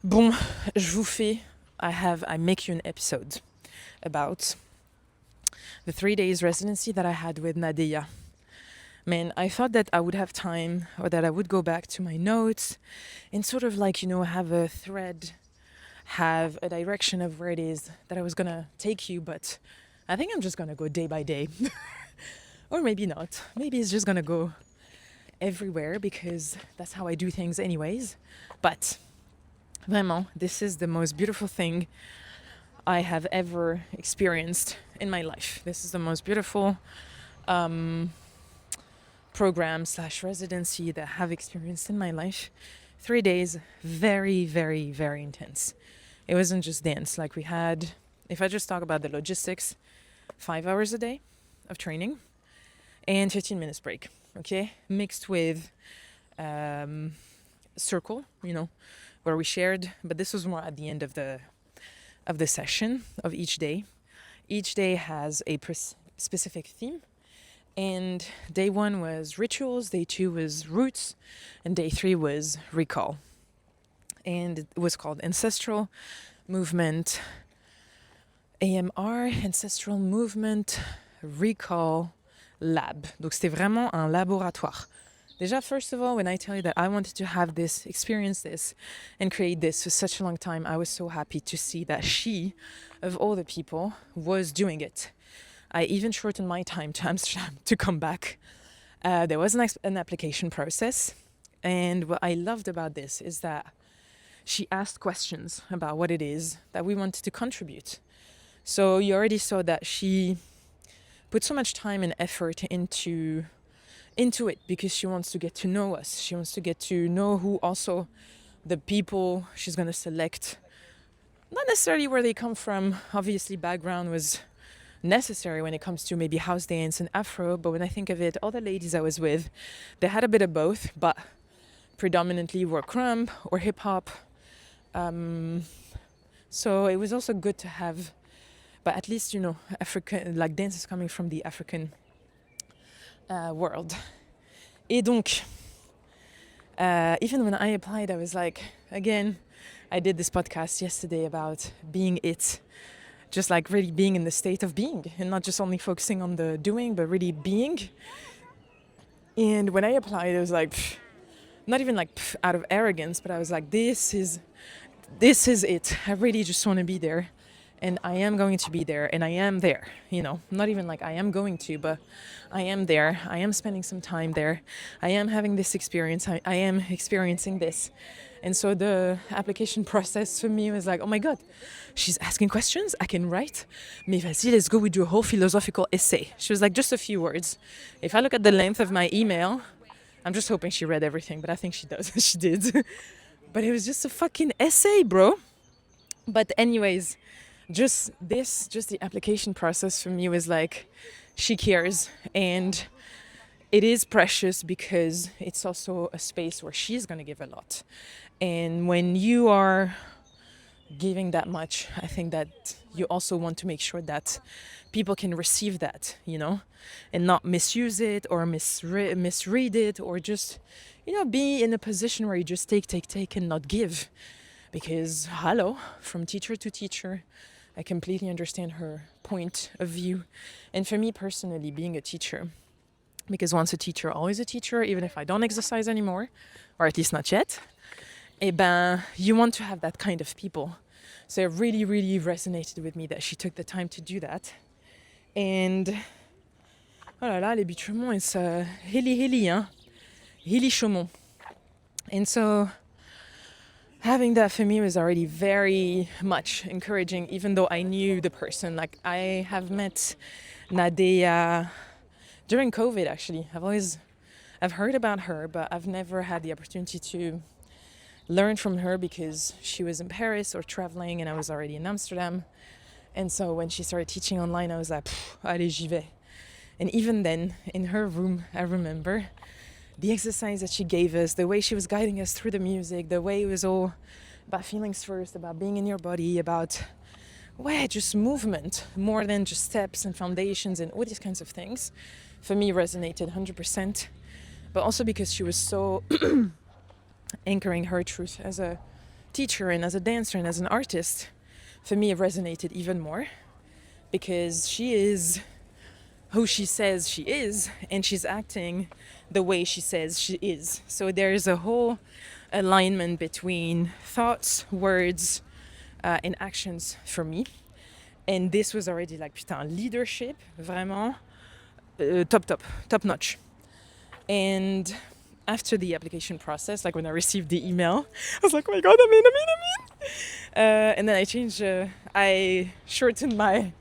Bon, I make you an episode about the 3 days residency that I had with Nadia. Man, I thought that I would have time or that I would go back to my notes and sort of like, have a thread, have a direction of where it is that I was gonna take you, but I think I'm just gonna go day by day. Or maybe not. Maybe it's just gonna go everywhere because that's how I do things anyways. But vraiment, this is the most beautiful thing I have ever experienced in my life. This is the most beautiful program / residency that I have experienced in my life. 3 days, very, very, very intense. It wasn't just dance. Like we had, if I just talk about the logistics, 5 hours a day of training and 15 minutes break, okay? Mixed with circle, where we shared, but this was more at the end of the session of each day. Each day has a specific theme, and day 1 was rituals, day 2 was roots, and day 3 was recall. And it was called Ancestral Movement, AMR, Ancestral Movement Recall Lab. Donc c'était vraiment un laboratoire. Déjà, first of all, when I tell you that I wanted to have this, experience this, and create this for such a long time, I was so happy to see that she, of all the people, was doing it. I even shortened my time to Amsterdam to come back. There was an application process, and what I loved about this is that she asked questions about what it is that we wanted to contribute. So you already saw that she put so much time and effort into it because she wants to get to know us. She wants to get to know who also the people she's going to select. Not necessarily where they come from. Obviously, background was necessary when it comes to maybe house dance and Afro. But when I think of it, all the ladies I was with, they had a bit of both, but predominantly were crumb or hip hop. So it was also good to have, but at least, African, like dances coming from the African world. Et donc, even when I applied, I was like, again, I did this podcast yesterday about being it, just like really being in the state of being and not just only focusing on the doing, but really being. And when I applied, I was like, not even like out of arrogance, but I was like, this is it. I really just want to be there. And I am going to be there, and I am there, not even like I am going to, but I am there. I am spending some time there. I am having this experience. I am experiencing this. And so the application process for me was like, oh my God, she's asking questions. I can write. Mais vas-y, let's go. We do a whole philosophical essay. She was like, just a few words. If I look at the length of my email, I'm just hoping she read everything, but I think she does. She did. But it was just a fucking essay, bro. But anyways, just the application process for me was like, she cares, and it is precious because it's also a space where she's going to give a lot. And when you are giving that much, I think that you also want to make sure that people can receive that, and not misuse it or misread it, or just, be in a position where you just take and not give. Because, hello, from teacher to teacher, I completely understand her point of view. And for me personally, being a teacher, because once a teacher, always a teacher, even if I don't exercise anymore, or at least not yet, you want to have that kind of people. So it really, really resonated with me that she took the time to do that. And, oh là là, les Chaumont, it's hilly, hein? Hilly Chaumont. And so having that for me was already very much encouraging, even though I knew the person. Like, I have met Nadia during COVID, actually. I've heard about her, but I've never had the opportunity to learn from her because she was in Paris or traveling and I was already in Amsterdam. And so when she started teaching online, I was like, allez, j'y vais. And even then, in her room, I remember the exercise that she gave us, the way she was guiding us through the music, the way it was all about feelings first, about being in your body, about just movement, more than just steps and foundations and all these kinds of things, for me resonated 100%. But also because she was so anchoring her truth as a teacher and as a dancer and as an artist, for me it resonated even more because she is who she says she is and she's acting the way she says she is. So there's a whole alignment between thoughts, words, and actions for me. And this was already like, putain, leadership, vraiment, top notch. And after the application process, like when I received the email, I was like, oh my God, I'm in. And then I shortened my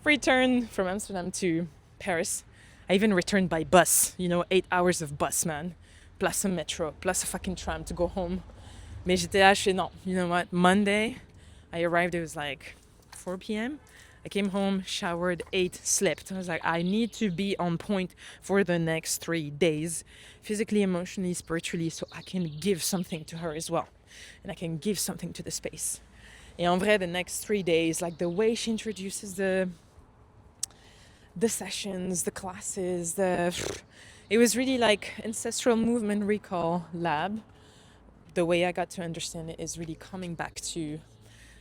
return from Amsterdam to Paris. I even returned by bus, 8 hours of bus, man. Plus a metro, plus a fucking tram to go home. Mais j'étais là, non, you know what? Monday, I arrived, it was like 4 p.m. I came home, showered, ate, slept. I was like, I need to be on point for the next 3 days, physically, emotionally, spiritually, so I can give something to her as well. And I can give something to the space. Et en vrai, the next 3 days, like the way she introduces the sessions, the classes, it was really like ancestral movement recall lab. The way I got to understand it is really coming back to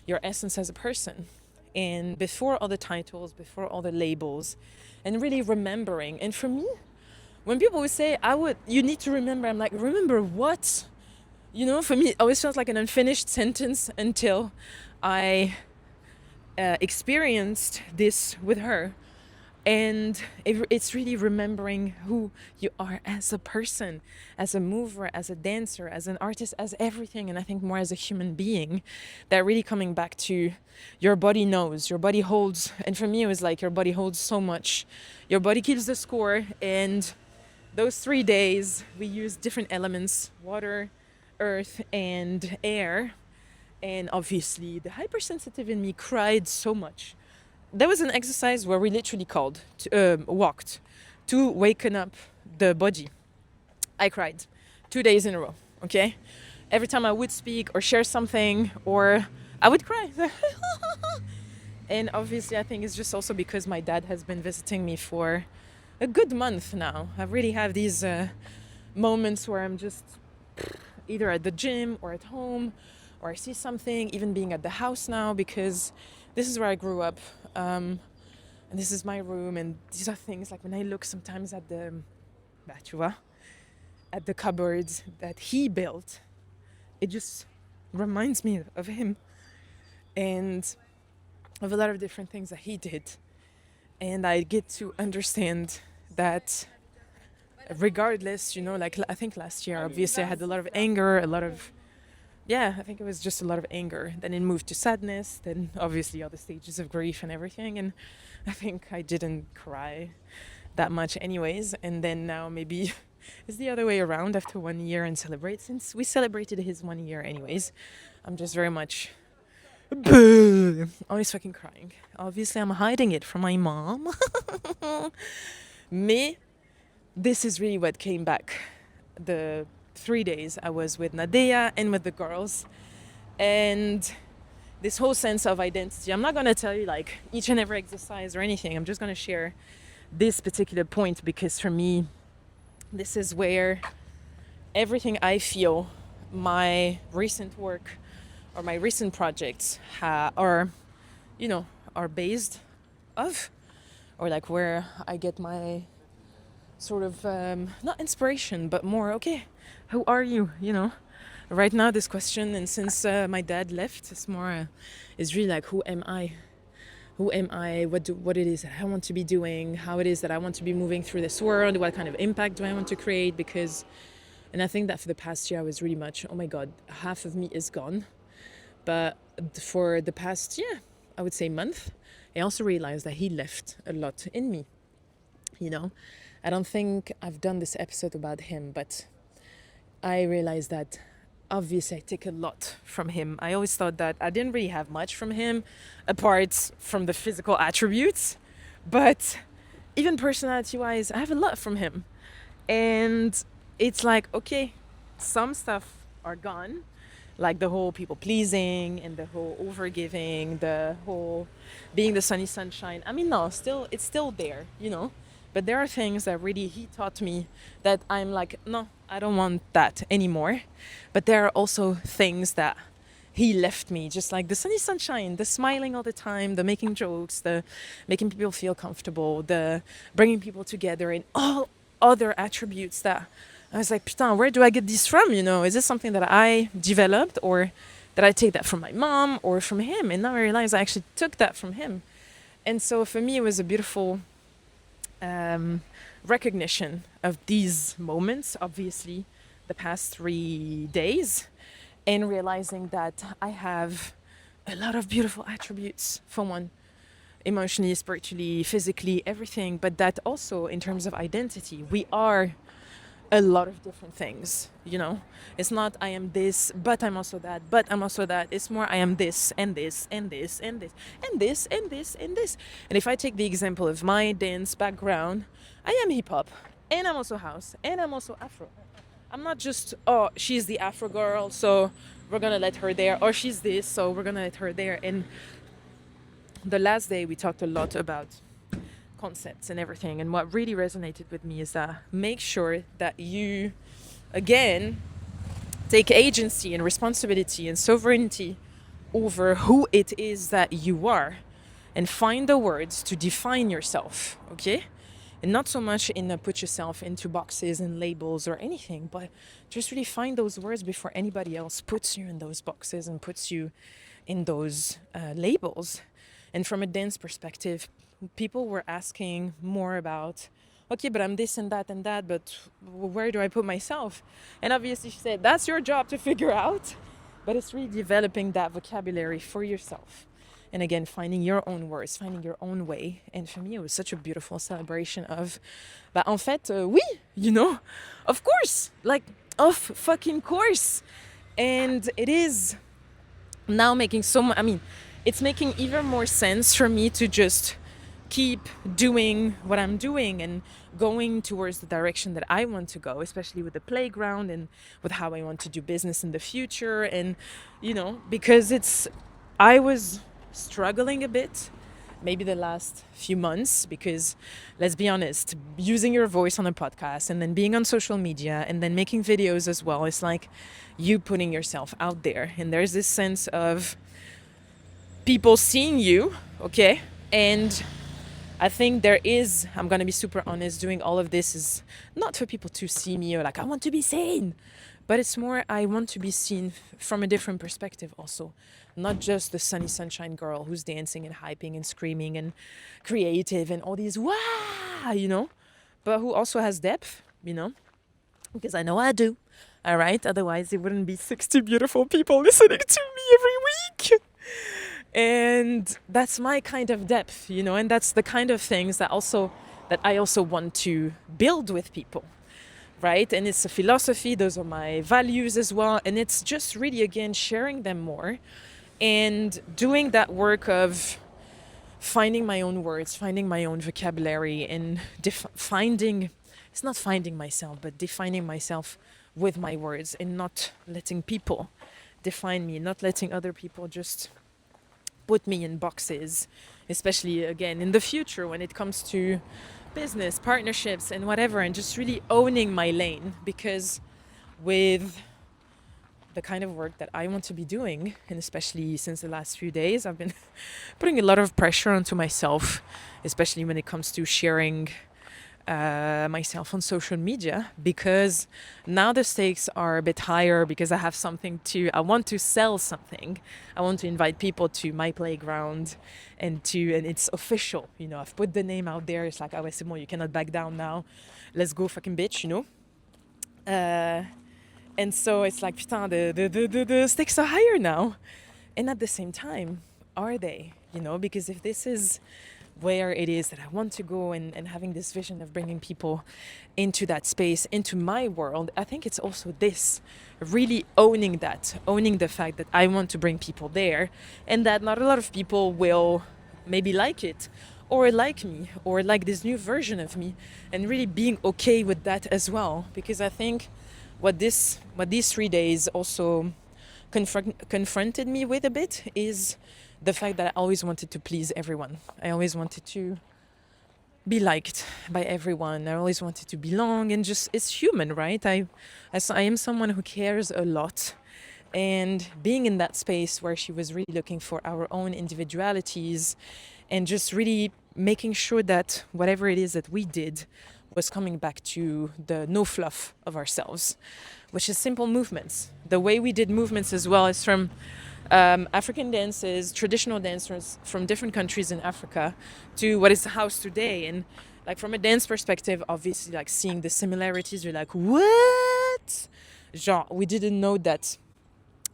your essence as a person. And before all the titles, before all the labels, and really remembering. And for me, when people would say, you need to remember, I'm like, remember what? For me, it always felt like an unfinished sentence until I experienced this with her. And it's really remembering who you are as a person, as a mover, as a dancer, as an artist, as everything. And I think more as a human being, that really coming back to your body knows, your body holds. And for me, it was like your body holds so much. Your body keeps the score. And those 3 days, we used different elements, water, earth, and air. And obviously, the hypersensitive in me cried so much. There was an exercise where we literally walked to waken up the body. I cried 2 days in a row, okay? Every time I would speak or share something, or I would cry. And obviously, I think it's just also because my dad has been visiting me for a good month now. I really have these moments where I'm just either at the gym or at home, or I see something, even being at the house now, because this is where I grew up. And this is my room, and these are things like when I look sometimes at at the cupboards that he built, it just reminds me of him and of a lot of different things that he did. And I get to understand that regardless, like I think last year, obviously I had a lot of anger, I think it was just a lot of anger. Then it moved to sadness, then obviously all the stages of grief and everything. And I think I didn't cry that much anyways. And then now maybe it's the other way around after 1 year and celebrate. Since we celebrated his 1 year anyways, I'm just very much always fucking crying. Obviously I'm hiding it from my mom. Mais this is really what came back. The 3 days I was with Nadia and with the girls, and this whole sense of identity. I'm not going to tell you like each and every exercise or anything. I'm just going to share this particular point because for me, this is where everything I feel, my recent work or my recent projects are based of, or like where I get my sort of not inspiration, but more, okay, who are you? Right now this question, and since my dad left, it's more is really like, who am I? What it is that I want to be doing, how it is that I want to be moving through this world, what kind of impact do I want to create? And I think that for the past year I was really much, oh my God, half of me is gone. But for the past, I would say month, I also realized that he left a lot in me. I don't think I've done this episode about him, but I realized that obviously I take a lot from him. I always thought that I didn't really have much from him apart from the physical attributes, but even personality-wise, I have a lot from him. And it's like, okay, some stuff are gone, like the whole people pleasing and the whole overgiving, the whole being the sunny sunshine. I mean, no, it's still there, But there are things that really he taught me that I'm like, no, I don't want that anymore. But there are also things that he left me, just like the sunny sunshine, the smiling all the time, the making jokes, the making people feel comfortable, the bringing people together, and all other attributes that I was like, putain, where do I get this from? You know, is this something that I developed, or did I take that from my mom or from him? And now I realize I actually took that from him. And so for me, it was a beautiful recognition of these moments, obviously, the past 3 days, and realizing that I have a lot of beautiful attributes, for one, emotionally, spiritually, physically, everything, but that also in terms of identity, we are a lot of different things, you know. It's not I am this, but I'm also that, but I'm also that. It's more I am this and this and this and this and this and this and this. And if I take the example of my dance background, I am hip hop, and I'm also house, and I'm also Afro. I'm not just, oh, she's the Afro girl, so we're gonna let her there, or she's this, so we're gonna let her there. And the last day we talked a lot about concepts and everything, and what really resonated with me is that make sure that you, again, take agency and responsibility and sovereignty over who it is that you are, and find the words to define yourself, okay? And not so much in put yourself into boxes and labels or anything, but just really find those words before anybody else puts you in those boxes and puts you in those labels. And from a dance perspective, people were asking more about, okay, but I'm this and that, but where do I put myself? And obviously she said, that's your job to figure out. But it's really developing that vocabulary for yourself. And again, finding your own words, finding your own way. And for me, it was such a beautiful celebration of, bah, en fait, oui, you know, of course, like, of fucking course. And it is now making so much, I mean, it's making even more sense for me to just keep doing what I'm doing and going towards the direction that I want to go, especially with the playground and with how I want to do business in the future. And, you know, because I was struggling a bit maybe the last few months, because let's be honest, using your voice on a podcast and then being on social media and then making videos as well, it's like you putting yourself out there, and there's this sense of people seeing you, okay? And I think I'm gonna be super honest, doing all of this is not for people to see me or like I want to be seen, but it's more I want to be seen from a different perspective also. Not just the sunny sunshine girl who's dancing and hyping and screaming and creative and all these wow, you know, but who also has depth, you know, because I know I do. All right, otherwise it wouldn't be 60 beautiful people listening to me every week. And that's my kind of depth, you know, and that's the kind of things that I also want to build with people, right? And it's a philosophy, those are my values as well, and it's just really, again, sharing them more and doing that work of finding my own words, finding my own vocabulary, and it's not finding myself, but defining myself with my words, and not letting people define me, not letting other people just put me in boxes, especially again in the future when it comes to business, partnerships and whatever, and just really owning my lane. Because with the kind of work that I want to be doing, and especially since the last few days, I've been putting a lot of pressure onto myself, especially when it comes to sharing myself on social media, because now the stakes are a bit higher, because I want to sell something. I want to invite people to my playground and it's official, you know, I've put the name out there. It's like, ah ouais, c'est bon, you cannot back down now. Let's go fucking bitch, you know. And so it's like, putain, the stakes are higher now. And at the same time, are they, you know, because if this is where it is that I want to go, and having this vision of bringing people into that space, into my world, I think it's also this, really owning the fact that I want to bring people there, and that not a lot of people will maybe like it, or like me, or like this new version of me, and really being okay with that as well. Because I think what these 3 days also confronted me with a bit is the fact that I always wanted to please everyone. I always wanted to be liked by everyone. I always wanted to belong, and just, it's human, right? I am someone who cares a lot And being in that space where she was really looking for our own individualities and just really making sure that whatever it is that we did was coming back to the no fluff of ourselves, which is simple movements. The way we did movements as well is from African dances, traditional dancers from different countries in Africa to what is the house today. And like from a dance perspective, obviously like seeing the similarities, you're like, what? Genre, we didn't know that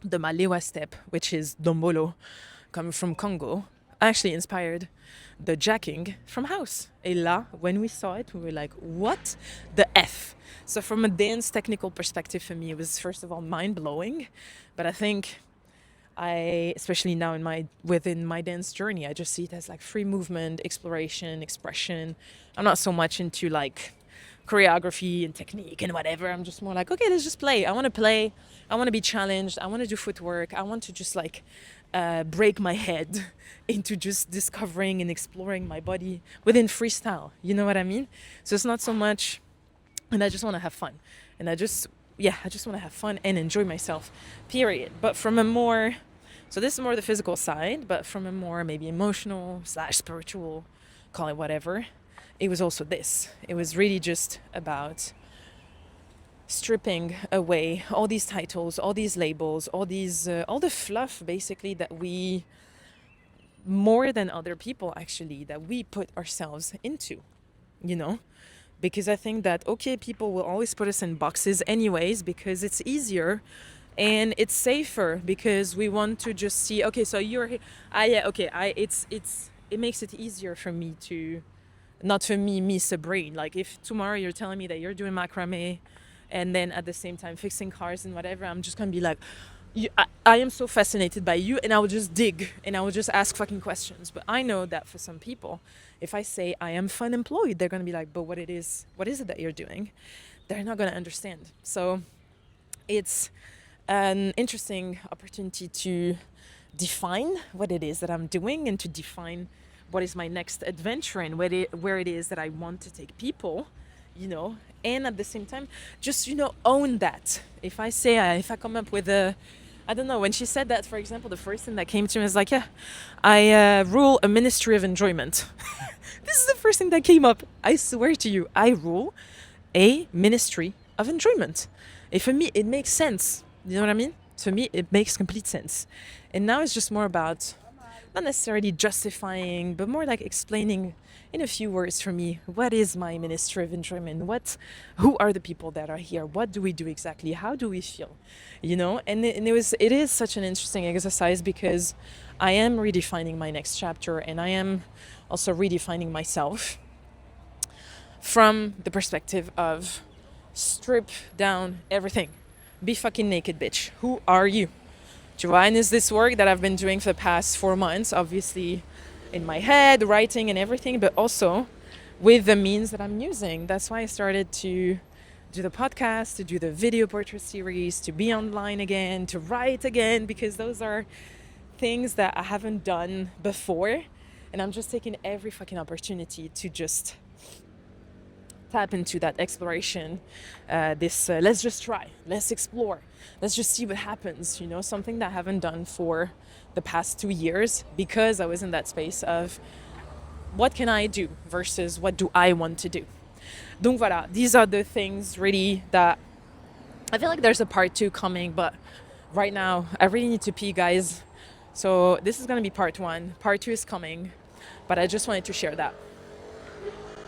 the Malewa step, which is Dombolo, coming from Congo, actually inspired the jacking from house. Et là, when we saw it, we were like, what the F? So from a dance technical perspective, for me, it was first of all mind-blowing. But I think especially now within my dance journey, I just see it as like free movement, exploration, expression. I'm not so much into like choreography and technique and whatever. I'm just more like, okay, let's just play. I want to play. I want to be challenged. I want to do footwork. I want to just like break my head into just discovering and exploring my body within freestyle. You know what I mean? So it's not so much, and I just want to have fun. And I just want to have fun and enjoy myself, period. But from a more, so this is more the physical side, but from a more maybe emotional / spiritual, call it whatever, it was also this. It was really just about stripping away all these titles, all these labels, all the fluff basically that we, more than other people actually, that we put ourselves into, you know? Because I think that, okay, people will always put us in boxes anyways, because it's easier and it's safer, because we want to just see, okay, so you're here. It makes it easier for me to, not for me, Sabrine. Like if tomorrow you're telling me that you're doing macrame and then at the same time fixing cars and whatever, I'm just going to be like, I am so fascinated by you, and I will just dig and I will just ask fucking questions. But I know that for some people, if I say I am fun employed, they're going to be like, but what is it that you're doing? They're not going to understand. So it's an interesting opportunity to define what it is that I'm doing and to define what is my next adventure and where it is that I want to take people, you know, and at the same time, just, you know, own that. If I come up with I don't know, when she said that, for example, the first thing that came to me was like, yeah, I rule a ministry of enjoyment. This is the first thing that came up. I swear to you, I rule a ministry of enjoyment. And for me, it makes sense. You know what I mean? For me, it makes complete sense. And now it's just more about not necessarily justifying, but more like explaining in a few words for me, what is my ministry of enjoyment? Who are the people that are here? What do we do exactly? How do we feel? You know, and it is such an interesting exercise, because I am redefining my next chapter, and I am also redefining myself from the perspective of strip down everything. Be fucking naked, bitch. Who are you? Joanne is this work that I've been doing for the past 4 months, obviously in my head, writing and everything, but also with the means that I'm using. That's why I started to do the podcast, to do the video portrait series, to be online again, to write again, because those are things that I haven't done before. And I'm just taking every fucking opportunity to just tap into that exploration, let's just try, let's explore, let's just see what happens, you know, something that I haven't done for the past 2 years, because I was in that space of what can I do versus what do I want to do. Donc voilà, these are the things really that I feel like there's a part 2 coming, but right now I really need to pee, guys. So this is going to be part 1. Part 2 is coming, but I just wanted to share that.